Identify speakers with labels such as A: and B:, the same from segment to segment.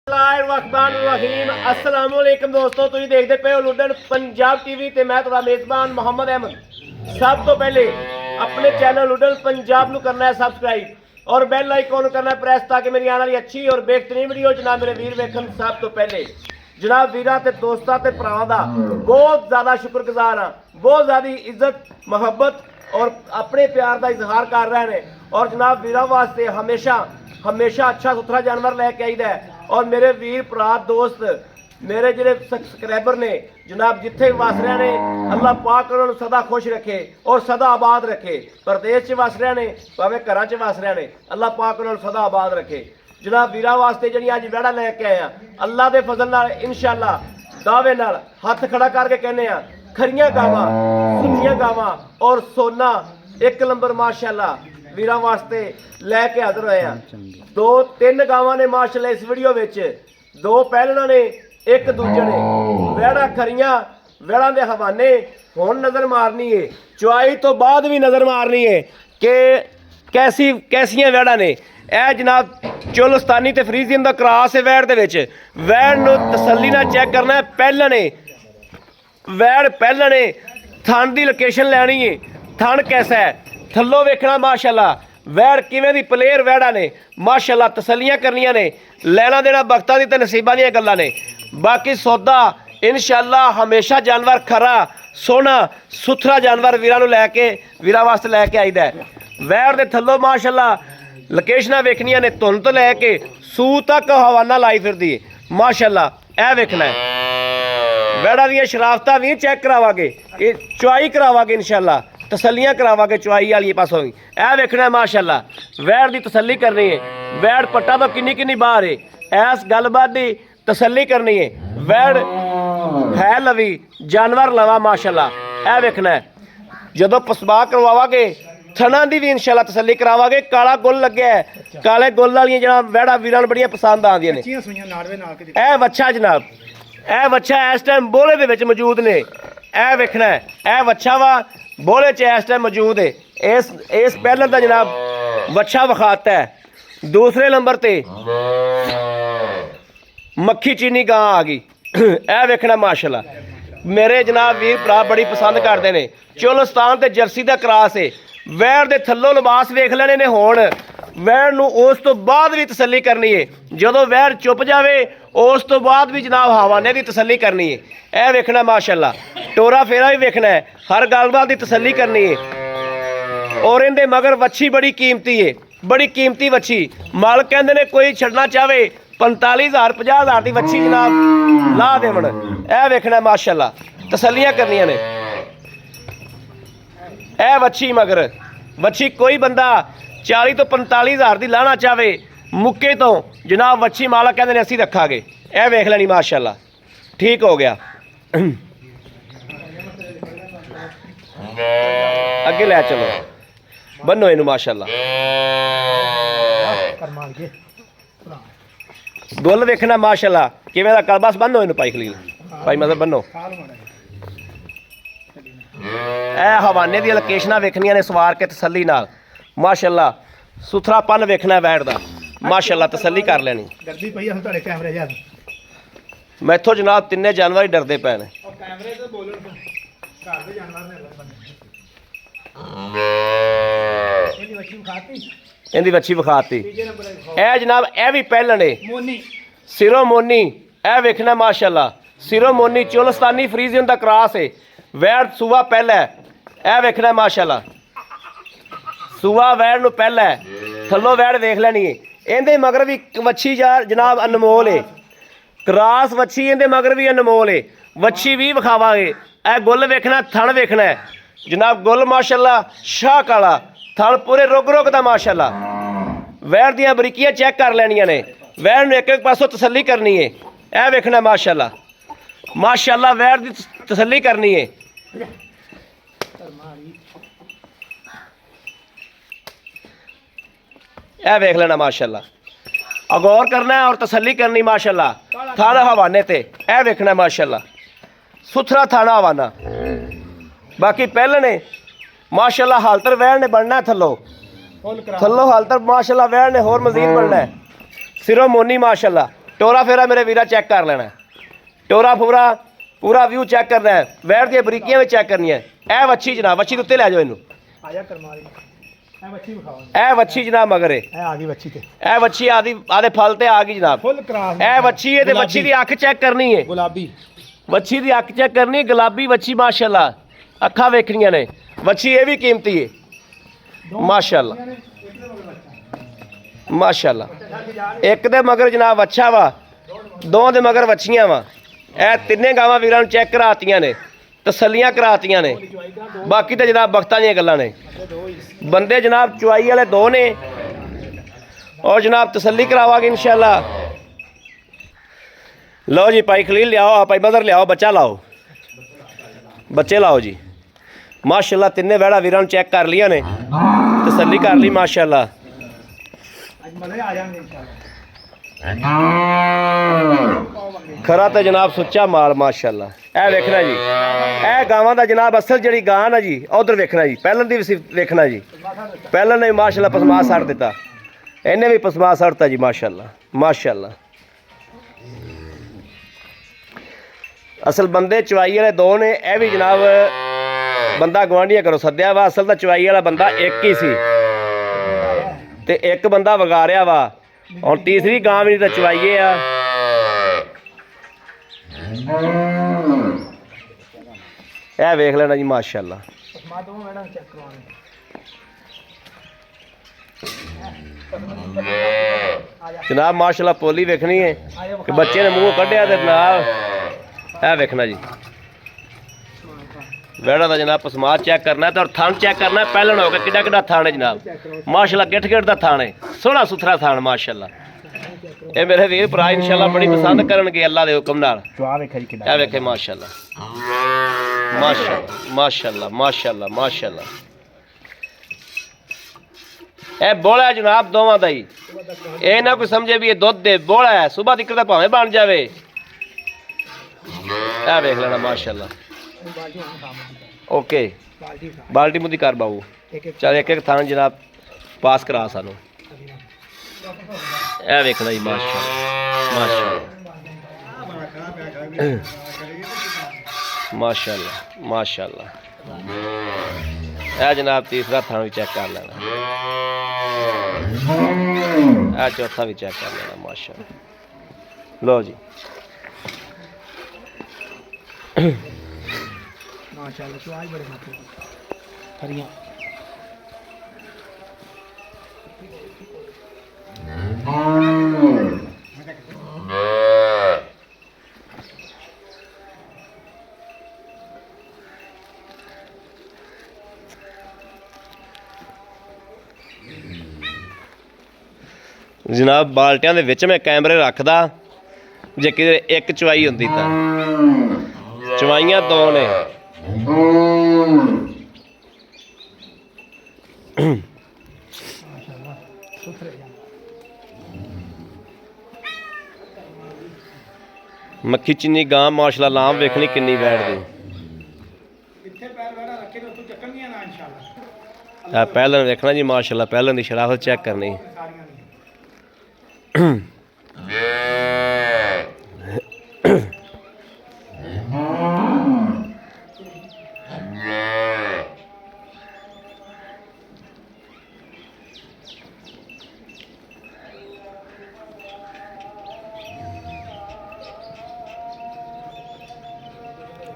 A: अस्सलाम वालेकुम दोस्तों, तुम देखते पे हो लुडन पंजाब टीवी ते मैं तुम्हारा मेजबान मोहम्मद अहमद। सब तो पहले अपने चैनल लुडन पंजाब नू करना है सबसक्राइब और बेल आइकॉन करना है प्रेस ताकि मेरी आने वाली अच्छी और बेहतरीन वीडियो जनाब मेरे वीर वेखन। सब तो पहले जनाब वीरां ते दोस्तां ते भरावां दा बहुत ज़्यादा शुक्रगुजार हाँ, बहुत ज़्यादा इज्जत मोहब्बत और अपने प्यार का इजहार कर रहे हैं। और जनाब वीरां वास्ते हमेशा हमेशा अच्छा सुथरा जानवर लैके आईदा है। और मेरे वीर भरा दोस्त मेरे जो सबसक्राइबर ने जनाब जिथे वस रहे ने अल्लाह पाक उन्होंने सदा खुश रखे और सदा आबाद रखे। प्रदेश च वस रहे ने भावें घर च वस रहे ने अल्लाह पाक उन्होंने सदा आबाद रखे। जनाब वीरां वास्ते जी अज वड़ा लैके आए हैं अल्लाह के फजल नाल इंशाअल्लाह दावे नाल हथ खड़ा करके कहने खरियां गावां सुनियां गावां और सोना एक नंबर माशाअल्लाह वीरां वास्ते लैके हाजिर होए हैं। दो तीन गावां ने माशाअल्लाह इस वीडियो विच, दो पहलना ने एक दूजे ने वैड़ा खरियां वैड़ा दे हवाने हुण नज़र मारनी है, चुआई तो बाद भी नज़र मारनी है कि कैसियां वैड़ा ने। यह जनाब चोलस्तानी ते फ्रीजियन दा क्रॉस है वैड़ दे विच। वैड़ नूं तसल्ली नाल चैक करना है पहलने वैड़ पहलने थन दी लोकेशन लैनी है, थन कैसा है थल्लों वेखना माशाअल्लाह वैड़ किवें दी प्लेयर वैड़ा ने माशाअल्लाह तसल्लियां करनियां ने, लैना देना बख्तां दी ते नसीबां दीयां गल्लां ने। बाकी सौदा इंशाअल्लाह हमेशा जानवर खरा सोहना सुथरा जानवर वीरां नूं लैके वीरां वास्ते लैके आईदा है। वैड़ दे थल्लों माशाअल्लाह लोकेशनां वेखनियां ने, धुन तो लैके सू तक हवाना लाई फिरदी है माशाअल्लाह। यह वेखना है वैड़ा दीयां शराफतां भी चैक करावांगे, चुआई करावांगे इंशाअल्लाह, तसल्लियां करावांगे चुआई वाली पासों भी। यह वेखना है माशाअल्लाह वैड़ की तसल्ली करनी है। वैड़ पट्टा तो किन्नी बाहर है, इस गलबात की तसल्ली करनी है। वैड़ है लवी जानवर लवा माशाअल्लाह। यह वेखना है जदों पसबा करवावांगे थना की भी इंशाअल्लाह तसल्ली करावांगे। काला गुल लगे है, काले गुल वाली जनाब वैड़ा वीरां नूं बड़ियां पसंद आंदियां ने। यह बच्चा जनाब यह बच्चा इस टाइम बोले दे विच मौजूद ने। यह वेखना है यह बच्चा वा बोले च इस टाइम मौजूद है। इस पहले का जनाब बच्चा विखाता है। दूसरे नंबर ते मक्खी चीनी गां आ गई। यह वेखना माशाअल्लाह मेरे जनाब वीर भरा बड़ी पसंद करते हैं। चोलस्तान ते जर्सी का क्रॉस है। वैड़ दे थल्लों लिबास वेख लेने ने हुण वैड़ नूं उस तो बाद भी तसल्ली करनी है। जदों वैड़ चुप जाए उस तो बाद भी जनाब हवाने की तसल्ली करनी है। यह वेखना माशाअल्लाह टोरा फेरा भी वेखना है, हर गलबात की तसल्ली करनी है। और इनके मगर वच्छी बड़ी कीमती है, बड़ी कीमती वच्छी। मालक कहते ने कोई छड़ना चाहे 45,000 50,000 की वच्छी जनाब ला देवन। यह वेखना माशाअल्लाह तसल्लियां करनियां ने। यह वच्छी मगर वच्छी कोई बंदा 40 तो 45,000 की लाना चाहे मुक्के तो जनाब वच्छी मालक कहते हैं असीं रखांगे। यह वेख लेनी माशाअल्लाह ठीक हो गया। अगे लै चलो बनो इनू माशाअल्लाह। गुल वेखना माशाअल्लाह किवें दा कल बस बनो इनू पाई खलील भाई मतलब बनो। ए हवाने दी लोकेशनां वेखनियां ने सवार के तसल्ली नाल माशाअल्लाह। सुथरापन वेखना वैड़ दा माशाअल्लाह तसल्ली कर लेनी। मैथों जनाब तिन्ने जानवर ही डरदे पे ने। इहदी वच्छी विखाती। यह जनाब यह भी पहलने सिरों मोनी। यह वेखना माशाअल्लाह सिरों मोनी चोलस्तानी फ्रीजियन का क्रॉस है। वैड़ सूआ पहला है। यह वेखना माशाअल्लाह सूआ वैड़ नूं पहला है, थल्लों वैड़ वेख लेनी है। इहदे मगर भी वच्छी जनाब अनमोल है, क्रॉस वच्छी इहदे मगर भी अनमोल है। वच्छी भी विखावांगे। यह गुल वेखना थन वेखना है जनाब गुल माशाअल्लाह शाह काला थन पूरे रुग दा माशाअल्लाह। वैड़ दियां बरीकियां चैक कर लैनियां ने, वैड़ नूं एक पासों तसल्ली करनी है। यह वेखना माशाअल्लाह माशाअल्लाह वैड़ दी तसल्ली करनी है। यह वेख लेना माशाअल्लाह अगौर करना है और तसल्ली करनी माशाअल्लाह। थाना हवाने ते यह वेखना माशाअल्लाह सुथरा थाना हवाना। बाकी पहले ने माशाअल्लाह हालतर वैड़ ने बनना थल्लों हालतर माशाअल्लाह वैड़ ने होर मजीद बनना है। सिरों मोनी माशाअल्लाह टोरा फेरा मेरे वीरा चेक कर लेना, टोरा फूरा पूरा व्यू चेक करना है, वैट दी बरीकियां भी चेक करनी है। ए वच्छी जनाब, वच्छी उत्ते लै जाओ इनू, ए वच्छी जनाब मगर ए वच्छी आदे फल ते आ गई जनाब। ए वच्छी है ते वच्छी दी अख चेक करनी है, गुलाबी वच्छी दी अख चेक करनी, गुलाबी वच्छी माशाल्लाह, अखा वेखनियां ने। वच्छी ये भी कीमती है माशाल्लाह माशाल्लाह। एक दे मगर जनाब अच्छा वा, दो दे मगर वच्छियां वा। ए तिन्ने गावां वीरां नूं चेक करातियां ने, तसल्लियां करातियां ने। बाकी तो जनाब बख्तां दियां गल्लां ने। बंदे जनाब चुआई वाले दो ने और जनाब तसल्ली करावांगे इंशाल्लाह। लो जी भाई खलील लियाओ, भाई बदर लियाओ, बच्चा लाओ, बच्चे लाओ जी माशाल्लाह। तिन्ने वैड़ा वीरां नूं चेक कर लिया ने, तसल्ली कर ली माशाल्लाह। खरा तो जनाब सुच्चा माल माशाल्लाह। ए वेखना जी, ए गावां दा जनाब असल जड़ी गां ना जी, उधर वेखना जी, पहलन दी वेखना जी। पहलन ने माशाल्लाह पसमा सड़ दिता, इन्हें भी पसमा सड़ता जी माशाल्लाह माशाल्लाह। असल बंदे चवाई वाले दो ने, ए भी जनाब बंदा गवांढियां करो सद्या वा। असल तो चवाई वाला बंदा एक ही सी ते एक बंदा वगारिया वा, और तीसरी गां भी तो चवाइए आ। ए वेख लेना जी माशाल्लाह। जनाब माशाल्लाह पोली वेखनी है कि बच्चे ने मूँह कढ़िया ते जनाब ए वेखना जी वेड़ा का जनाब पसमा चेक करना है, तो और थान चेक करना है। पहलन हो गया कि थान है जनाब माशाल्लाह, गिठ गिठ का थान है, सोहना सुथरा थान माशाल्लाह। ये मेरे वीर भरा इंशाल्लाह बड़ी पसंद करनगे अल्लाह के हुक्म नाल। क्या वेखे माशाल्लाह माशाल्लाह माशाल्लाह माशाल्लाह माशाल्लाह। ए बोला है जनाब दोवां दा ही, ये ना कोई समझे भी ये दुध दे बोला है, सुबह तक तो भावें बन जावे। क्या वेख लेना माशाल्लाह। ओके बाल्टी मुद्दी कर बाबू, चल एक एक थान जनाब पास करा सानू। ए वेखना जी माशाल्लाह माशाल्लाह माशाल्लाह माशाल्लाह। ए जनाब तीसरा थान भी चेक कर लेना, ए चौथा भी चेक कर लेना माशाल्लाह। लो जी माशाल्लाह चुआई बड़े हरियां। जनाब बाल्टियां दे विच मैं कैमरे रखदा, जे कि एक चवाई हुंदी तां चवाइयां दो ने। मक्खी चिन्नी गां माशाल्लाह लाम वेखनी किन्नी बैठ दी। पहलन वेखना जी माशाल्लाह, पहलन की शराफत चेक करनी।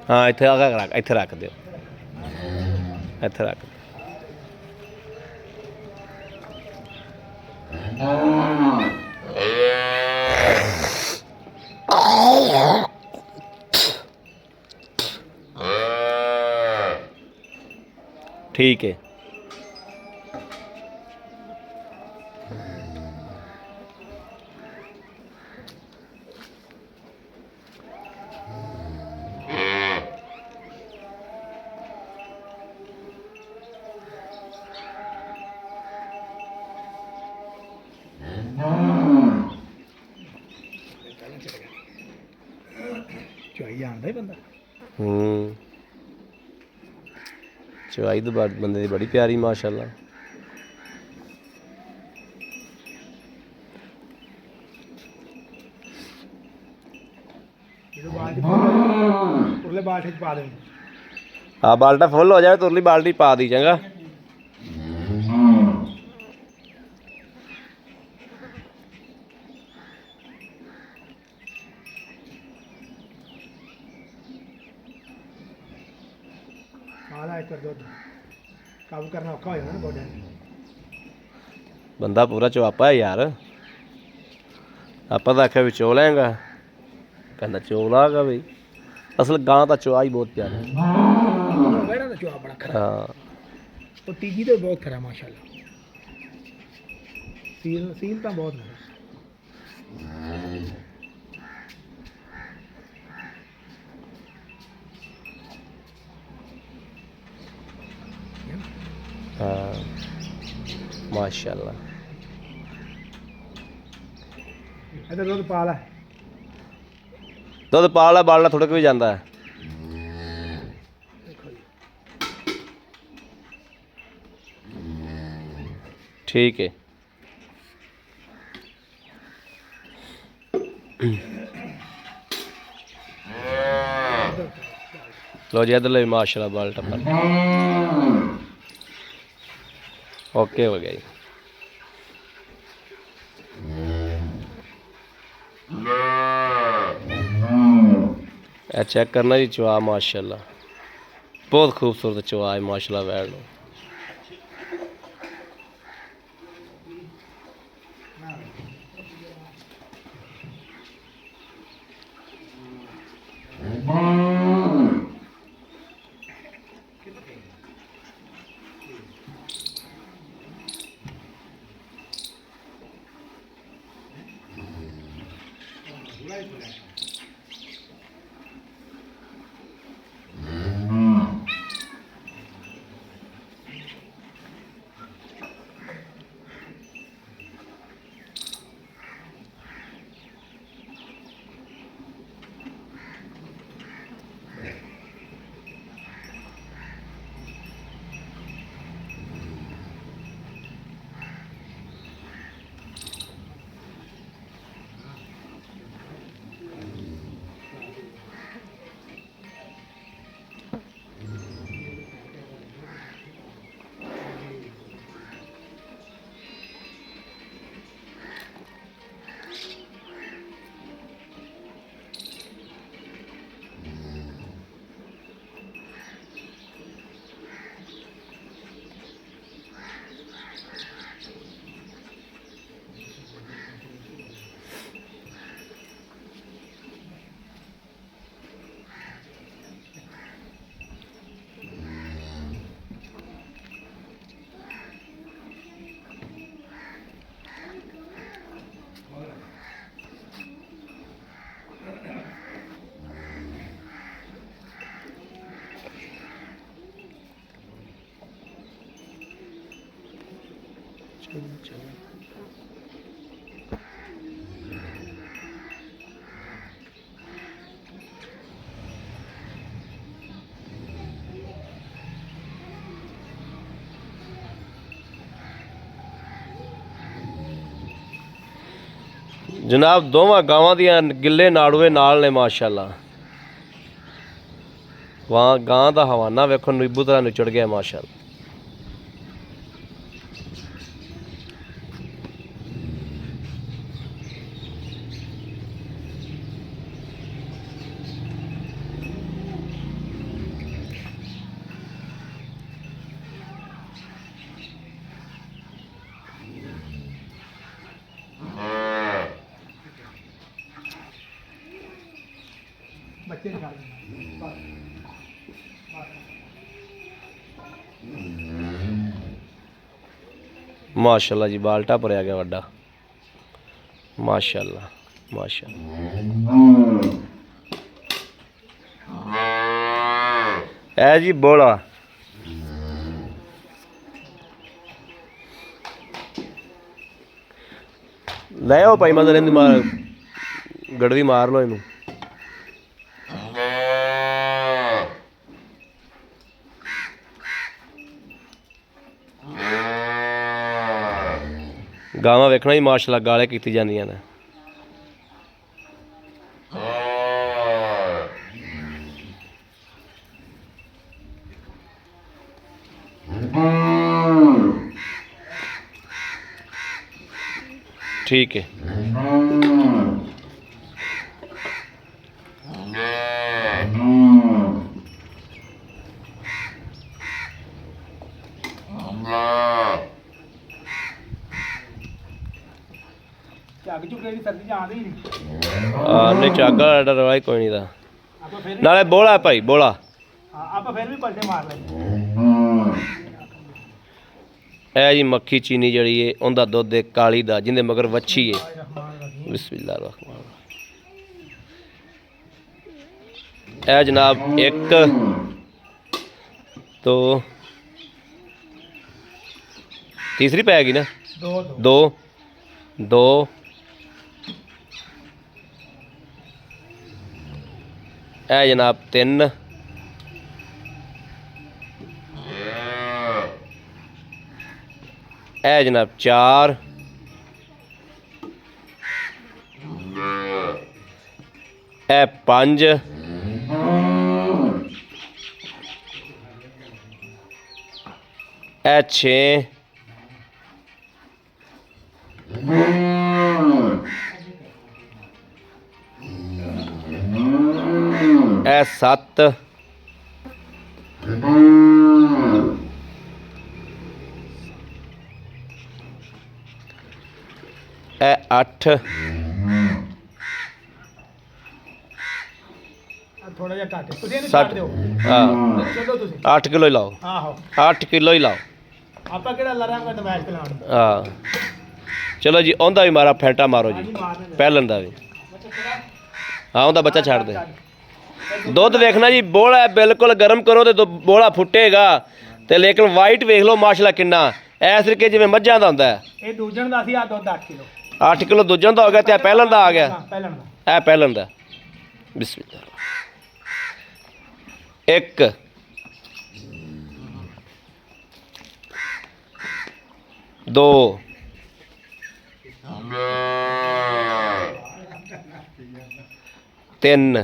A: हाँ इत्थे रख, इत्थे रख दो, इत्थे रख। ठीक है चवाई तो बंदे दी बड़ी प्यारी माशाल्लाह।
B: ਉਰਲੇ ਬਾਲਟੇ 'ਚ ਪਾ ਦੇ।
A: ਹਾਂ ਬਾਲਟਾ ਫੁੱਲ ਹੋ ਜਾਵੇ ਤੁਰਲੀ ਬਾਲਟੀ ਪਾ ਦੀ ਚੰਗਾ।
B: ਆਲਾ ਇੱਕ ਦੁੱਧ ਕਾਬੂ ਕਰਨਾ ਔਖਾ ਹੋ ਜਾਂਦਾ ਨਾ ਗੋਡਿਆਂ ਨੂੰ।
A: ਬੰਦਾ ਪੂਰਾ ਚਵਾਪਾ ਹੈ ਯਾਰ। ਆਪਾਂ ਤਾਂ ਆਖਿਆ ਵੀ ਚੋ ਲੈਂਗਾ, ਕਹਿੰਦਾ ਚੋ ਲਾਗਾ ਬਈ। ਅਸਲ ਗਾਂ ਤਾਂ ਚੋਆ ਹੀ ਬਹੁਤ ਪਿਆਰਾ।
B: ਬੈਠਾ ਤਾਂ ਚੁਆ ਬੜਾ ਖਰਾ।
A: ਹਾਂ
B: ਉਹ ਤੀਜੀ ਤੇ ਬਹੁਤ ਖਰਾ ਮਾਸ਼ਾਅੱਲਾ। ਸੀਲ ਤਾਂ ਬਹੁਤ ਨੇ।
A: ਹਾਂ ਮਾਸ਼ਾਅੱਲਾ।
B: ਇਹਦਾ ਦੁੱਧ ਪਾ ਲੈ।
A: ਦੁੱਧ ਪਾ ਲੈ, ਬਾਲਣਾ ਥੋੜਾ ਕੁ ਵੀ ਜਾਂਦਾ ਹੈ। ਠੀਕ ਹੈ। लो जी इधर माशाल्लाह बाल टप्पा ओके हो गया। चेक करना जी चुआ माशाल्लाह बहुत खूबसूरत चुआ है माशाल्लाह बैठ लो। जनाब दोवां गावां दियां गिले नाड़ूए नाल ने माशाल्लाह। वहाँ गां दा हवाना वेखो नींबू तरह निचड़ गया माशाल्लाह।
B: बच्चे निकाल देना।
A: माशाल्लाह जी बाल्टा भरया गया वड्डा माशाल्लाह माशाल्लाह। है जी बोला ले आओ भाई मतलब मार गड़वी मार लो इनू। गावां वेखना ही माशाल्लाह गाले कीती जांदियां ने। ठीक है।
B: ਝੱਗ ਝੁੱਗੇ ਦੀ ਸਰਦੀ ਚ ਆਉਂਦੀ ਨਹੀਂ
A: नहीं चागा डरवाई कोई नहीं था
B: ਆਪਾਂ ਫਿਰ ਵੀ
A: नाले बोला भाई बोला
B: ਹਾਂ, ਆਪਾਂ ਫਿਰ ਵੀ ਪਲਟੇ ਮਾਰ ਲੈਂਦੇ
A: ए जी मक्खी चीनी जड़ी है उनका दुध है काली दा जिंदे मगर वच्छी है बिस्मिल्लाह रहमान ए जनाब एक तो तीसरी पैगी ना
B: ਦੋ
A: दो दो ए जनाब तीन ए जनाब चार ए पंज ए छे ए सत्त ए अठ
B: ਥੋੜਾ ਜਿਹਾ ਘੱਟ ਤੁਸੀਂ ਇਹਨੂੰ
A: सठ
B: ਛੱਡ ਦਿਓ
A: हाँ
B: ਛੱਡੋ ਤੁਸੀਂ
A: 8 किलो ही लाओ
B: ਆਹੋ
A: 8 किलो ही लाओ
B: ਆਪਾਂ ਕਿਹੜਾ ਲੜਾਂਗੇ ਦਮੈਸ਼ ਖਿਲਾਉਣ
A: हाँ चलो जी ओंदा भी मारा फेंटा मारो जी
B: ਹਾਂਜੀ ਮਾਰਨੇ
A: पहलन दा भी हाँ ओंदा बच्चा छाड़ दे दुध वेखना जी बोला है बिल्कुल गर्म करो तो बोला फुटेगा ते लेकिन वाइट वेख लो माशाल्लाह किन्ना ऐस तरीके जिवें मज्जां दा हुंदा है
B: ਇਹ ਦੂਜਣ ਦਾ ਸੀ ਆ ਦੁੱਧ 8 ਕਿਲੋ
A: 8 किलो दूजन दा हो गया ते पहलन दा आ गया
B: ਪਹਿਲਣ ਦਾ
A: ए पहलन दा बिस्मिल्लाह एक दो तीन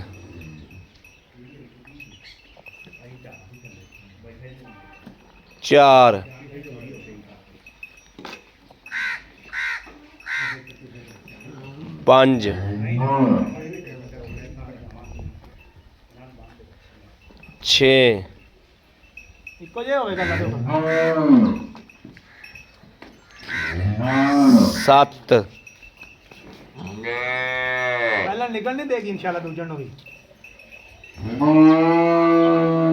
A: चार पांच छे
B: ਇੱਕੋ ਜਿਹਾ ਹੋਵੇਗਾ ਨਾ ਦੇਖੋ
A: सत्त
B: ਪਹਿਲਾਂ ਨਿਕਲ ਨਹੀਂ ਦੇਗੀ ਇਨਸ਼ਾਅੱਲਾ ਦੂਜਣ ਨੂੰ ਵੀ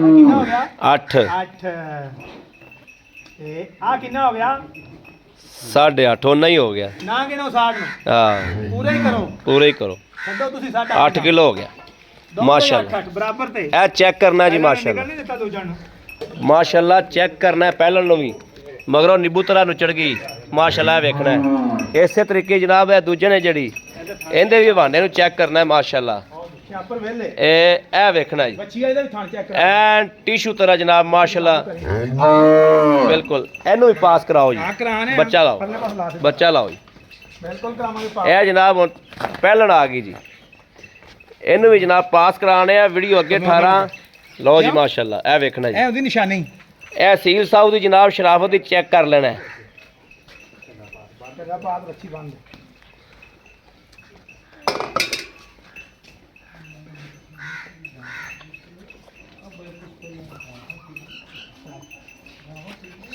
B: ਕਿੰਨਾ ਹੋ ਗਿਆ
A: अठ
B: 8 ਤੇ ਆ ਕਿੰਨਾ ਹੋ ਗਿਆ
A: 8.5 उन्ना ही हो गया
B: ਨਾ ਗਿਣੋ 60 ਨੂੰ
A: हाँ
B: ਪੂਰਾ ਹੀ ਕਰੋ
A: पूरे ही करो
B: ਛੱਡੋ ਤੁਸੀਂ 8
A: 8 किलो हो गया माशाल्लाह
B: ਬਰਾਬਰ ਤੇ
A: ए चेक करना जी
B: ਨਿਕਲ
A: माशाल्लाह
B: ਨਹੀਂ ਦਿੱਤਾ ਦੂਜਣ ਨੂੰ
A: माशाल्लाह चेक करना है पहलन नु भी मगरों नींबू तला नुचड़ गई माशाल्लाह वेखना है इसे तरीके जनाब है दूजे ने जड़ी इहदे भी बहाने नु चेक करना है माशाल्लाह
B: ਛਾਪਰ ਵੇਲੇ
A: ए वेखना जी
B: ਬੱਚੀ ਇਹਦਾ ਵੀ ਥਾਂ ਚੈੱਕ ਕਰੋ
A: एन टिशू तरह जनाब माशाल्लाह बिल्कुल एनू भी पास कराओ जी
B: ਹਾਂ ਕਰਾਣੇ
A: बच्चा लाओ
B: ਪਰਲੇ ਪਾਸੇ ਲਾ ਦੇ
A: बच्चा लाओ जी
B: ਬਿਲਕੁਲ ਕਰਾਵਾਂਗੇ ਪਾ
A: ਇਹ ਜਨਾਬ ਹੁਣ ਪਹਿਲਣ ਆ ਗਈ ਜੀ ਇਹਨੂੰ ਵੀ ਜਨਾਬ ਪਾਸ ਕਰਾਣੇ ਆ ਵੀਡੀਓ ਅੱਗੇ 18 ਲਓ ਜੀ ਮਾਸ਼ਾਅੱਲਾ ਇਹ ਵੇਖਣਾ ਜੀ
B: ਇਹ ਉਹਦੀ ਨਿਸ਼ਾਨੀ
A: ਇਹ ਸੀਲ ਸਾਊ ਦੀ ਜਨਾਬ ਸ਼ਰਾਫਤ ਦੀ ਚੈੱਕ ਕਰ ਲੈਣਾ ਹੈ
B: ਤੇਰਾ ਬਾਤ ਰੱਖੀ ਬੰਦ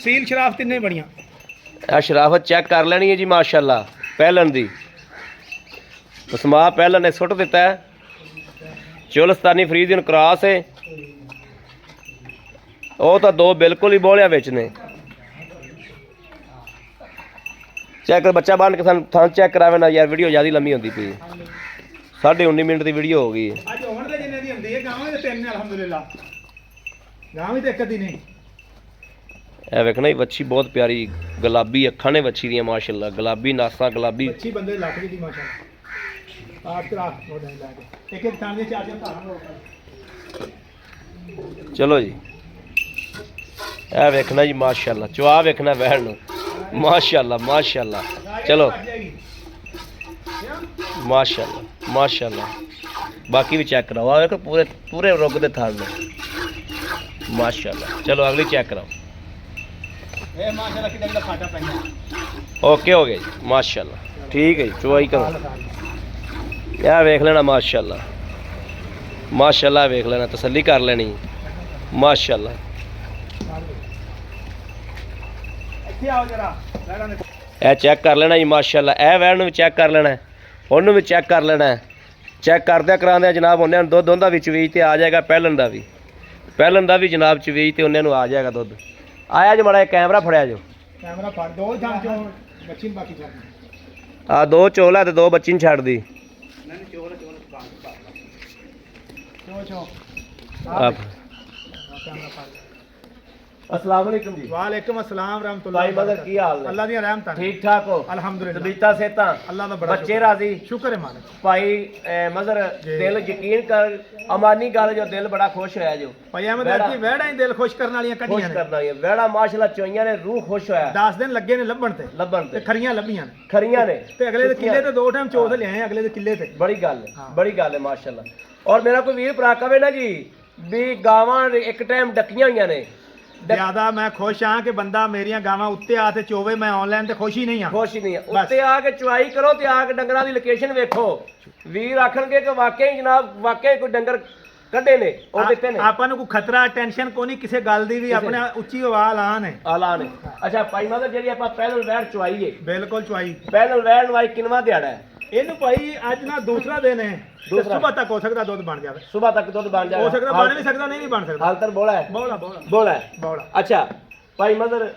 B: ਸੀਲ ਸ਼ਰਾਫ ਤਿੰਨੇ ਬੜੀਆਂ
A: ਇਹ ਸ਼ਰਾਫਤ ਚੈੱਕ ਕਰ ਲੈਣੀ ਹੈ ਜੀ ਮਾਸ਼ਾਅੱਲਾ ਪਹਿਲਣ ਦੀ ਉਸਮਾ ਪਹਿਲਣ ਨੇ ਸੁੱਟ ਦਿੱਤਾ ਹੈ ਚੋਲਸਤਾਨੀ ਫਰੀਜ਼ਨ ਕਰਾਸ ਹੈ ਉਹ ਤਾਂ ਦੋ ਬਿਲਕੁਲ ਹੀ ਬੋਲਿਆ ਵਿੱਚ ਨੇ ਚੈੱਕ ਕਰ ਬੱਚਾ ਬੰਨ ਕੇ ਸਾਨੂੰ ਥਾਂ ਚੈੱਕ ਕਰਾਵੇ ਨਾ ਯਾਰ ਵੀਡੀਓ ਜ਼ਿਆਦਾ ਲੰਮੀ ਹੁੰਦੀ ਪਈ 19.5 ਮਿੰਟ ਦੀ ਵੀਡੀਓ ਹੋ ਗਈ ਹੈ
B: ਅੱਜ ਹੋਣ ਦੇ ਜਿੰਨੇ ਦੀ ਹੁੰਦੀ ਹੈ ਗਾਵਾਂ ਦੇ ਤਿੰਨ ਨੇ ਅਲਹਮਦੁਲਿਲਾ ਗਾਂ ਵੀ ਤੇ ਇੱਕ ਦੀ ਨਹੀਂ
A: ਇਹ ਵੇਖਣਾ ਹੀ ਵੱਛੀ ਬਹੁਤ ਪਿਆਰੀ ਗੁਲਾਬੀ ਅੱਖਾਂ ਨੇ ਵੱਛੀ ਦੀਆਂ ਮਾਸ਼ਾਅੱਲਾ ਗੁਲਾਬੀ ਨਾਸਾਂ ਗੁਲਾਬੀ
B: ਅੱਛੀ ਬੰਦੇ ਲੱਖ ਦੀ ਮਾਸ਼ਾਅੱਲਾ ਆਪ ਕਰਾ ਹੋ ਜਾਏ ਲਾ ਕੇ ਇੱਕ ਇੱਕ ਥਾਂ ਦੇ ਚਾਰ ਚਾਰ ਧਾਰਾਂ ਲੋਕ
A: ਚਲੋ ਜੀ ਇਹ ਵੇਖਣਾ ਜੀ ਮਾਸ਼ਾਅੱਲਾ ਚਵਾ ਵੇਖਣਾ ਵਹਿਣ ਨੂੰ ਮਾਸ਼ਾਅੱਲਾ ਮਾਸ਼ਾਅੱਲਾ ਚਲੋ ਮਾਸ਼ਾਅੱਲਾ ਮਾਸ਼ਾਅੱਲਾ ਬਾਕੀ ਵੀ ਚੈੱਕ ਕਰਾਓ ਆ ਵੇਖੋ ਪੂਰੇ ਪੂਰੇ ਰੁੱਗ ਦੇ ਥਾਲ ਨੇ ਮਾਸ਼ਾਅੱਲਾ ਚਲੋ ਅਗਲੀ ਚੈੱਕ ਕਰਾਓ
B: ਇਹ ਮਾਸ਼ਾਅੱਲਾ ਕਿੰਨਾ ਦਾ ਫਾਟਾ ਪੈਂਦਾ
A: ओके हो गया जी माशाल्लाह। ਠੀਕ ਹੈ ਜੀ, ਚਵਾਈ ਕਰੋ। ਇਹ ਵੇਖ ਲੈਣਾ ਮਾਸ਼ਾਅੱਲਾ, ਮਾਸ਼ਾਅੱਲਾ ਵੇਖ ਲੈਣਾ, ਤਸੱਲੀ ਕਰ ਲੈਣੀ ਮਾਸ਼ਾਅੱਲਾ।
B: ਇੱਥੇ ਆਓ ਜਰਾ ਵੈੜਾਂ ਦੇ
A: ਇਹ ਚੈੱਕ ਕਰ ਲੈਣਾ ਜੀ ਮਾਸ਼ਾਅੱਲਾ। ਇਹ ਵੈੜ ਨੂੰ ਵੀ ਚੈੱਕ ਕਰ ਲੈਣਾ, ਉਹਨੂੰ ਵੀ ਚੈੱਕ ਕਰ ਲੈਣਾ। ਚੈੱਕ ਕਰਦਿਆਂ ਕਰਾਉਂਦਿਆਂ ਜਨਾਬ ਉਹਨਾਂ ਨੂੰ ਦੁੱਧ ਉਹਦਾ ਵੀ ਚਵੀਜ ਤੇ ਆ ਜਾਏਗਾ, ਪਹਿਲਣ ਦਾ ਵੀ ਜਨਾਬ ਚਵੀਜ ਤੇ ਉਹਨਾਂ ਨੂੰ ਆ ਜਾਏਗਾ ਦੁੱਧ। ਆਇਆ ਜੀ ਮਾੜਾ ਜਿਹਾ ਕੈਮਰਾ ਫੜਿਆ ਜੋ,
B: ਕੈਮਰਾ ਫੜ ਦੋ ਜਾਂ ਚੋ ਬੱਚੀ ਨੂੰ ਬਾਕੀ ਛੱਡ
A: ਆ 2 ਚੋਲਾ ਤੇ 2 ਬੱਚੀ ਨੂੰ ਛੱਡਦੀ।
B: ਨਹੀਂ ਚੋਲ ਚੋ
A: ਆਪ
B: ਕੈਮਰਾ ਫੜ।
A: अस्सलाम वालेकुम जी।
B: वालेकुम अस्सलाम रहमतुल्लाह।
A: भाई मदर की हाल है?
B: अल्लाह दी रहमत
A: ठीक ठाक हो?
B: अल्हम्दुलिल्लाह।
A: तबीयतां सेहतां
B: अल्लाह दा बड़ा
A: बच्चे राजी?
B: शुक्र है मालिक।
A: भाई मदर दिल यकीन कर अमानी गल जो दिल बड़ा खुश होया जो
B: भाई अहमद की वेड़ा ही दिल खुश करने वाली
A: खुश
B: कटियां ने।
A: करना है वेड़ा माशाल्लाह चोइयां ने रूह खुश होया।
B: 10 दिन लगे ने लभण ते
A: लभन
B: ते खरियां लभियां ने
A: खरियां ने
B: ते अगले दे किले ते 2 टाइम चोद ले आए अगले दे किले ते।
A: बड़ी गल है,
B: हाँ।
A: बड़ी गल है माशाल्लाह। और मेरा कोई वीर भरा कवे ना जी भी गावां एक टाइम डकियां होईयां ने
B: ज्यादा मैं खुश हाँ कि बंदा मेरियां गावां उत्ते आ ते चोवे मैं ऑनलाइन ते खुश ही नहीं हाँ।
A: खुश नहीं है उत्ते आके चुआई करो ते आके डंगरां दी लोकेशन वेखो वीर आखणगे कि वाकई जनाब वाकई कोई डंगर कड्डे ने और दित्ते ने
B: ਆਪਾਂ ਨੂੰ ਕੋਈ ਖਤਰਾ ਟੈਨਸ਼ਨ ਕੋਈ ਨਹੀਂ ਕਿਸੇ ਗੱਲ ਦੀ ਵੀ ਆਪਣੇ ਉੱਚੀ ਆਵਾਜ਼ ਆਣ ਹੈ
A: ਆਲਾ ਨੇ। ਅੱਛਾ ਭਾਈ ਮਾਦਰ ਜਿਹੜੀ ਆਪਾਂ ਪਹਿਲਾਂ ਵੈੜ ਚੁਆਈਏ
B: ਬਿਲਕੁਲ ਚੁਆਈ
A: ਪਹਿਲਾਂ ਵੈੜ ਨਵਾਈ ਕਿੰਨਵਾ ਦਿਹਾੜਾ ਹੈ?
B: ਇਹਨੂੰ ਭਾਈ ਅੱਜ ਨਾ ਦੂਸਰਾ ਦਿਨ ਹੈ
A: ਦੂਸਰਾ।
B: ਸਵੇਰ ਤੱਕ ਹੋ ਸਕਦਾ ਦੁੱਧ ਬਣ ਜਾਵੇ।
A: ਸੁਬਹ ਤੱਕ ਦੁੱਧ ਬਣ ਜਾਏਗਾ,
B: ਹੋ ਸਕਦਾ ਬਣ ਵੀ ਸਕਦਾ ਨਹੀਂ ਵੀ ਬਣ ਸਕਦਾ।
A: ਹਾਲ ਤੱਕ ਬੋਲਾ ਹੈ
B: ਬੋਲਾ ਬੋਲਾ
A: ਬੋਲਾ ਹੈ
B: ਬੋਲਾ।
A: ਅੱਛਾ ਭਾਈ ਮਦਰ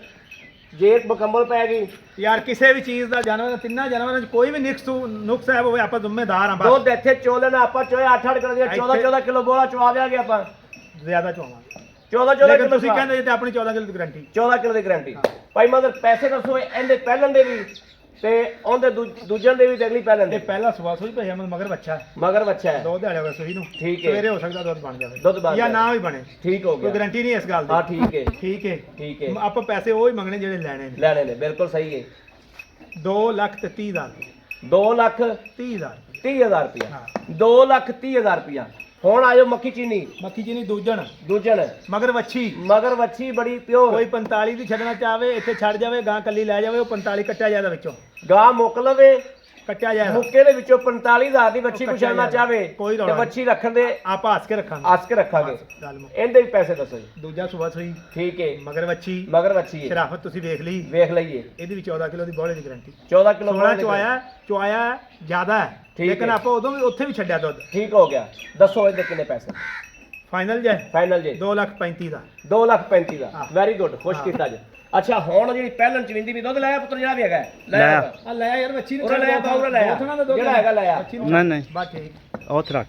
A: ਜੇ ਮੁਕੰਮਲ ਪੈ ਗਈ
B: ਯਾਰ ਕਿਸੇ ਵੀ ਚੀਜ਼ ਦਾ ਜਾਨਵਰ ਤਿੰਨਾਂ ਜਾਨਵਰਾਂ ਚ ਕੋਈ ਵੀ ਨੁਕਸ ਹੈ ਹੋਵੇ ਆਪਾਂ ਜ਼ਿੰਮੇਦਾਰ ਹਾਂ। ਬਸ
A: ਦੁੱਧ ਇੱਥੇ ਚੋਲੇ ਨਾ ਆਪਾਂ ਚੋਏ 8-8 ਕਰ ਦਿਆ 14-14 ਕਿਲੋ ਬੋਲਾ ਚਵਾ ਦਿਆਂਗੇ ਆਪਾਂ
B: ਜ਼ਿਆਦਾ ਚੋਵਾਂਗੇ
A: 14
B: ਲੇਕਿਨ
A: ਕਿਲੋ
B: ਤੁਸੀਂ ਕਹਿੰਦੇ ਜੇ ਤੇ ਆਪਣੀ 14 ਕਿਲੋ ਦੀ ਗਾਰੰਟੀ
A: 14 ਕਿਲੋ ਦੀ ਗਾਰੰਟੀ। ਭਾਈ ਮਦਰ ਪੈਸੇ ਦੱਸੋ ਇਹਦੇ ਪਹਿਲਣ ਦੇ ਵੀ ਤੇ ਉਹਦੇ ਦੂਜਣ ਦੇ ਵੀ ਤੇ ਅਗਲੀ ਪਹਿਲਣ ਦੇ
B: ਇਹ ਪਹਿਲਾ ਸਵਾ ਸੋਈ ਭਈ ਅਹਿਮਦ ਮਗਰ ਬੱਚਾ ਹੈ
A: ਮਗਰ ਬੱਚਾ ਹੈ
B: 2 ਦਿਹਾੜੇ ਹੋਏ ਸੂਈ ਨੂੰ।
A: ਠੀਕ ਹੈ।
B: ਸਵੇਰੇ ਹੋ ਸਕਦਾ ਦੁੱਧ ਬਣ ਜਾਵੇ
A: ਦੁੱਧ ਬਣ
B: ਜਾਂ
A: ਜਾਵੇ।
B: ਨਾ ਵੀ ਬਣੇ
A: ਠੀਕ ਹੋ
B: ਕੋਈ
A: ਗਿਆ
B: ਗਾਰੰਟੀ ਨਹੀਂ ਇਸ ਗੱਲ
A: ਹਾਂ
B: ਦੀ।
A: ਠੀਕ ਹੈ
B: ਠੀਕ ਹੈ
A: ਠੀਕ ਹੈ
B: ਆਪਾਂ ਪੈਸੇ ਉਹ ਹੀ ਮੰਗਣੇ ਜਿਹੜੇ ਲੈਣੇ ਨੇ।
A: ਲੈਣੇ ਨੇ ਬਿਲਕੁਲ ਸਹੀ ਹੈ
B: 2,30,000
A: 2,30,000
B: 30,000
A: ਰੁਪਇਆ
B: ਹਾਂ।
A: 2,30,000 ਰੁਪਇਆ। ਹੁਣ ਆਇਓ ਮੱਖੀ ਚੀਨੀ
B: ਮੱਖੀ ਜੀ ਨਹੀਂ ਦੂਜਣ
A: ਦੂਜਣ
B: ਮਗਰ ਵੱਛੀ
A: ਮਗਰ ਵੱਛੀ ਬੜੀ ਪਿਓਰ
B: ਕੋਈ 45 ਦੀ ਛੱਡਣਾ ਚਾਹਵੇ ਇੱਥੇ ਛੱਡ ਜਾਵੇ ਗਾਂ ਕੱਲੀ ਲੈ ਜਾਵੇ ਉਹ 45 ਕੱਟਿਆ ਜਾਂਦਾ ਵਿੱਚੋਂ
A: ਗਾਂ ਮੁੱਕ ਲਵੇ
B: ਕੱਟਿਆ ਜਾਏਗਾ।
A: ਮੁੱਕੇ ਦੇ ਵਿੱਚੋਂ 45,000 ਦੀ ਵੱਛੀ
B: ਉਹ
A: ਕੁਛ ਆਣਾ
B: ਕੱਟਿਆ
A: ਚਾਹਵੇ
B: ਕੋਈ
A: ਤੇ
B: ਰੌਲਾ
A: ਵੱਛੀ ਰੱਖਣ ਦੇ
B: ਆਪਾਂ ਹੱਸ ਕੇ ਰੱਖਾਂਗੇ
A: ਆਸ ਕੇ ਰੱਖਾਂਗੇ।
B: ਬਸ, ਗੱਲ ਮੁੱਕ।
A: ਇਹਦੇ ਵੀ ਪੈਸੇ ਦੱਸੋ ਜੀ।
B: ਦੂਜਾ ਸੁਬਾ ਸੋਈ
A: ਠੀਕ ਹੈ
B: ਮਗਰ ਵੱਛੀ
A: ਮਗਰ ਵੱਛੀ ਹੈ
B: ਸ਼ਰਾਫਤ ਤੁਸੀਂ ਵੇਖ ਲਈ
A: ਵੇਖ ਲਈਏ
B: ਇਹਦੀ ਵੀ 14 ਕਿਲੋ ਦੀ ਬੋਲੇ ਦੀ ਗਾਰੰਟੀ।
A: 14 ਕਿਲੋ
B: 16 ਚੁਆਇਆ ਜ਼ਿਆਦਾ ਹੈ
A: ਠੀਕ
B: ਲੇਕਿਨ
A: ਹੈ।
B: ਆਪਾਂ ਉਦੋਂ ਵੀ ਉੱਥੇ ਵੀ ਛੱਡਿਆ ਦੁੱਧ।
A: ਠੀਕ ਹੋ ਗਿਆ। ਦੱਸੋ ਇਹਦੇ ਕਿੰਨੇ ਪੈਸੇ
B: ਫਾਈਨਲ ਜੇ
A: ਫਾਈਨਲ ਜੀ?
B: 2,35,000 ਦਾ
A: 2,35,000 ਦਾ
B: ਹਾਂ।
A: ਵੈਰੀ ਗੁੱਡ ਖੁਸ਼
B: ਹਾਂ।
A: ਕੀਤਾ ਜੀ। ਅੱਛਾ ਹੁਣ ਜਿਹੜੀ ਪਹਿਲਣ ਚਵਿੰਦੀ ਵੀ ਦੁੱਧ ਲਾਇਆ ਪੁੱਤਰ ਜਿਹੜਾ ਵੀ ਹੈਗਾ ਲਾਇਆ
B: ਆ ਲੈ ਯਾਰ ਵੱਛੀ ਨੂੰ
A: ਉਰੇ ਲੈ ਆ, ਉਰੇ ਲੈ ਆ। ਜਿਹੜਾ ਹੈਗਾ ਲੈ ਆ।
B: ਨਹੀਂ ਬਸ ਠੀਕ
C: ਉੱਥੇ ਰੱਖ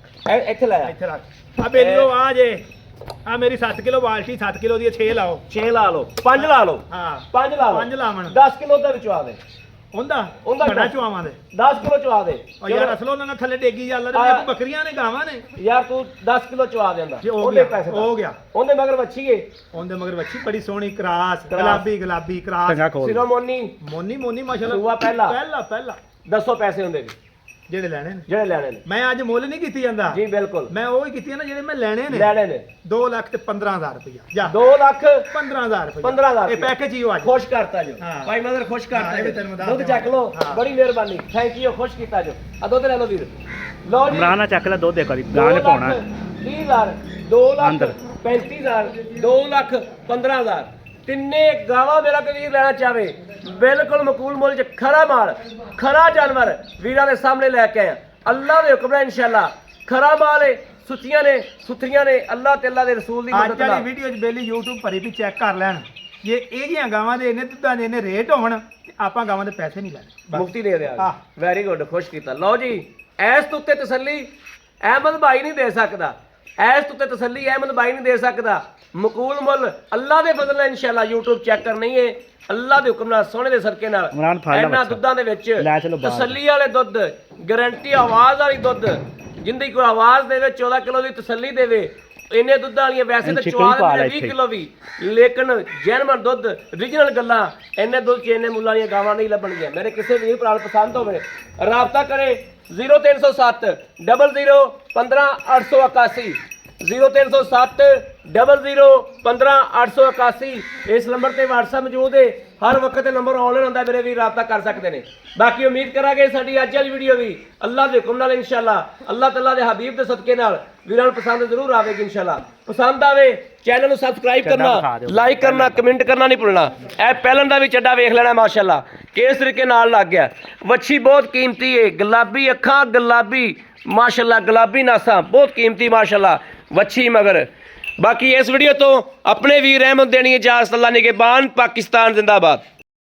A: ਇੱਥੇ ਲਾਇਆ
B: ਇੱਥੇ ਰੱਖ ਆ ਬੇਲੀਓ ਆ ਜੇ ਆ ਮੇਰੀ 7 ਕਿਲੋ ਬਾਲਟੀ 7 ਕਿਲੋ ਦੀ 6 ਲਾਓ
A: 6 ਲਾ ਲਓ 5 ਲਾ ਲਓ
B: ਹਾਂ
A: 5 ਲਾ ਲਓ
B: 5 ਲਾਵਣ
A: 10 ਕਿਲੋ ਦਾ ਵਿੱਚੋਂ ਆ ਦੇ
B: ਉਹਦਾ
A: ਉਹਦਾ
B: ਬੜਾ
A: ਕਿੰਨਾ?
B: ਚੁਆਵਾਂ ਦੇ
A: 10 ਕਿਲੋ ਚਵਾ ਦੇ
B: ਉਹ ਯਾਰ ਅਸਲ ਉਹਨਾਂ ਨਾਲ ਥੱਲੇ ਡੇਗੀ ਚੱਲ ਰਹੀ
A: ਆ।
B: ਬੱਕਰੀਆਂ ਨੇ ਗਾਵਾਂ ਨੇ
A: ਯਾਰ ਤੂੰ 10 ਕਿਲੋ ਚਵਾ ਦਿੰਦਾ
B: ਜੀ ਹੋ
A: ਉਹਦੇ
B: ਗਿਆ
A: ਪੈਸੇ
B: ਹੋ ਗਿਆ
A: ਉਹਦੇ ਮਗਰ ਵੱਛੀ ਏ
B: ਉਹਦੇ ਮਗਰ ਵੱਛੀ ਬੜੀ ਸੋਹਣੀ ਕਰਾਸ
A: ਕਰਾਸ।
B: ਗੁਲਾਬੀ ਕਰਾਸ
C: ਚੰਗਾ ਖੋਲ
A: ਸਿਰੋਮੋਨੀ
B: ਮੋਨੀ ਮਾਸ਼ਾਅੱਲਾ
A: ਸੂਆ ਪਹਿਲਾ।
B: ਪਹਿਲਾ
A: ਦੱਸੋ ਪੈਸੇ ਹੁੰਦੇ ਵੀ
B: ਜਿਹੜੇ ਲੈਣੇ ਨੇ
A: ਜਿਹੜੇ ਲੈਣੇ ਨੇ
B: ਮੈਂ ਅੱਜ ਮੁੱਲ ਨਹੀਂ ਕੀਤੀ ਜਾਂਦਾ
A: ਜੀ ਬਿਲਕੁਲ
B: ਮੈਂ ਉਹ ਹੀ ਕੀਤੀ ਨਾ ਜਿਹੜੇ ਮੈਂ ਲੈਣੇ ਨੇ
A: ਲੈਣੇ ਨੇ
B: 2,15,000 ਰੁਪਇਆ ਜਾ
A: 2 ਲੱਖ
B: 15,000 ਰੁਪਇਆ
A: 15,000
B: ਇਹ ਪੈਕੇਜ ਹੀ ਉਹ ਅੱਜ
A: ਖੁਸ਼ ਕਰਤਾ ਜੋ
B: ਹਾਂ।
A: ਭਾਈ ਮਦਰ ਖੁਸ਼
B: ਹਾਂ,
A: ਕਰਤਾ
B: ਇਹ ਵੀ
A: ਜੋ।
B: ਤੈਨੂੰ ਦੱਸ
A: ਦੁੱਧ ਚੱਕ ਲਓ
B: ਹਾਂ।
A: ਬੜੀ ਮਿਹਰਬਾਨੀ ਥੈਂਕ ਯੂ ਖੁਸ਼ ਕੀਤਾ ਜੋ ਆ ਦੁੱਧ ਲੈ ਲਓ ਵੀਰ ਲਓ ਜੀ
C: ਇਮਰਾਨ ਨਾਲ ਚੱਕ ਲੈ ਦੁੱਧ ਇੱਕ ਵਾਰੀ ਗਾਂ ਨੇ ਪਾਉਣਾ
A: 30,000 2 ਲੱਖ
C: ਅੰਦਰ।
A: 35,000 2 ਲੱਖ 15,000 ਤਿੰਨੇ ਗਾਵਾਂ ਮੇਰਾ ਕੋਈ ਵੀਰ ਲੈਣਾ ਚਾਹਵੇ ਬਿਲਕੁਲ ਮਕੂਲ ਮੁੱਲ 'ਚ ਖਰਾ ਮਾਲ ਖਰਾ ਜਾਨਵਰ ਵੀਰਾਂ ਦੇ ਸਾਹਮਣੇ ਲੈ ਕੇ ਆਇਆ ਅੱਲਾਹ ਦੇ ਹੁਕਮ ਨਾਲ ਇਨਸ਼ਾਅੱਲਾ ਖਰਾ ਮਾਲ ਹੈ ਸੁੱਚੀਆਂ ਨੇ ਸੁਥਰੀਆਂ ਨੇ ਅੱਲਾਹ ਤੇ ਅੱਲਾਹ ਦੇ ਰਸੂਲ ਦੀ
B: ਅੱਜ
A: ਮਦਦ
B: ਵਾਲੀ
A: ਨਾਲ
B: ਵੀਡੀਓ 'ਚ ਬੇਲੀ YouTube ਭਰੀ ਵੀ ਚੈੱਕ ਕਰ ਲੈਣ ਜੇ ਇਹ ਜੀਆਂ ਗਾਵਾਂ ਦੇ ਇੰਨੇ ਦੁੱਧਾਂ ਦੇ ਇੰਨੇ ਰੇਟ ਹੋਣ ਤੇ ਆਪਾਂ ਗਾਵਾਂ ਦੇ ਪੈਸੇ ਨਹੀਂ ਲੈਣੇ ਬਸ।
A: ਮੁਫਤੀ ਦੇ ਦਿਆ
B: ਆਹ।
A: ਵੈਰੀ ਗੁੱਡ ਖੁਸ਼ ਕੀਤਾ ਲਓ ਜੀ ਐਸ ਤੋਂ ਉੱਤੇ ਤਸੱਲੀ ਅਹਿਮਦ ਭਾਈ ਨਹੀਂ ਦੇ ਸਕਦਾ ਐਸ ਤੋਂ ਉੱਤੇ ਤਸੱਲੀ ਅਹਿਮਦ ਭਾਈ ਨਹੀਂ ਦੇ ਸਕਦਾ ਮਕੂਲ ਮੁੱਲ ਅੱਲਾਹ ਦੇ ਫਜ਼ਲ ਨਾਲ ਇਨਸ਼ਾਅੱਲਾ YouTube ਚੈੱਕ ਕਰਨੀ ਹੈ ਅੱਲਾਹ ਦੇ ਹੁਕਮ ਨਾਲ ਸੋਹਣੇ ਦੇ ਸਦਕੇ ਨਾਲ
C: ਇਮਰਾਨ ਫੜ ਲੈ
A: ਇਹਨਾਂ
C: ਬੱਚਾ।
A: ਦੁੱਧਾਂ ਦੇ ਵਿੱਚ
C: ਲੈ ਚਲੋ ਬਾਹਰ।
A: ਤਸੱਲੀ ਵਾਲੇ ਦੁੱਧ ਗਾਰੰਟੀ ਆਵਾਜ਼ ਵਾਲੀ ਦੁੱਧ ਜਿੰਦੀ ਕੋਈ ਆਵਾਜ਼ ਦੇਵੇ 14 ਕਿਲੋ ਦੀ ਤਸੱਲੀ ਦੇਵੇ ਇੰਨੇ ਦੁੱਧਾਂ ਵਾਲੀਆਂ ਵੈਸੇ ਤਾਂ
C: ਚਿਕਨ
A: ਚਵਾ
C: ਪਾ
A: ਦਿੰਦੇ
C: ਲੈ
A: ਨੇ 20
C: ਇੱਥੇ।
A: ਕਿਲੋ ਵੀ ਲੇਕਿਨ ਜੈਨੂਇਨ ਦੁੱਧ ਰੀਜਨਲ ਗੱਲਾਂ ਇੰਨੇ ਦੁੱਧ 'ਚ ਇੰਨੇ ਮੁੱਲਾਂ ਦੀਆਂ ਗਾਵਾਂ ਨਹੀਂ ਲੱਭਣਗੀਆਂ ਮੇਰੇ ਕਿਸੇ ਵੀਰ ਭਰਾ ਨੂੰ ਪਸੰਦ ਹੋਵੇ ਰਾਬਤਾ ਕਰੇ 0307 00 15 881 0307 00 15 881 ਇਸ ਨੰਬਰ ਤੇ WhatsApp ਮੌਜੂਦ ਹੈ ਹਰ ਵਕਤ ਨੰਬਰ ਆਨਲਾਈਨ ਹੁੰਦਾ ਮੇਰੇ ਵੀਰ ਰਾਬਤਾ ਕਰ ਸਕਦੇ ਨੇ। ਬਾਕੀ ਉਮੀਦ ਕਰਾਂਗੇ ਸਾਡੀ ਅੱਜ ਵਾਲੀ ਵੀਡੀਓ ਵੀ ਅੱਲਾਹ ਦੇ ਹੁਕਮ ਨਾਲ ਇਨਸ਼ਾਅੱਲਾ ਅੱਲਾਹ ਤਾਲਾ ਦੇ ਹਬੀਬ ਦੇ ਸਦਕੇ ਨਾਲ ਵੀਰਾਂ ਨੂੰ ਪਸੰਦ ਜ਼ਰੂਰ ਆਵੇਗੀ ਇਨਸ਼ਾਅੱਲਾ। ਪਸੰਦ ਆਵੇ ਚੈਨਲ ਨੂੰ ਸਬਸਕ੍ਰਾਈਬ ਕਰਨਾ, ਲਾਈਕ ਕਰਨਾ, ਕਮੈਂਟ ਕਰਨਾ ਨਹੀਂ ਭੁੱਲਣਾ। ਇਹ ਪਹਿਲਣ ਦਾ ਵੀ ਚੱਡਾ ਵੇਖ ਲੈਣਾ ਮਾਸ਼ਾਅੱਲਾ ਕਿਸ ਤਰੀਕੇ ਨਾਲ ਲੱਗ ਗਿਆ। ਵੱਛੀ ਬਹੁਤ ਕੀਮਤੀ ਹੈ, ਗੁਲਾਬੀ ਅੱਖਾਂ, ਗੁਲਾਬੀ ਮਾਸ਼ਾਅੱਲਾ, ਗੁਲਾਬੀ ਨਾਸਾਂ, ਬਹੁਤ ਕੀਮਤੀ ਮਾਸ਼ਾਅੱਲਾ ਵੱਛੀ ਮਗਰ। ਬਾਕੀ ਇਸ ਵੀਡੀਓ ਤੋਂ ਆਪਣੇ ਵੀਰ ਅਹਿਮਦ ਦੇਣੀ ਇਜਾਜ਼ਤ। ਅੱਲਾ ਨਿਗਹਿਬਾਨ, ਪਾਕਿस्तान जिंदाबाद।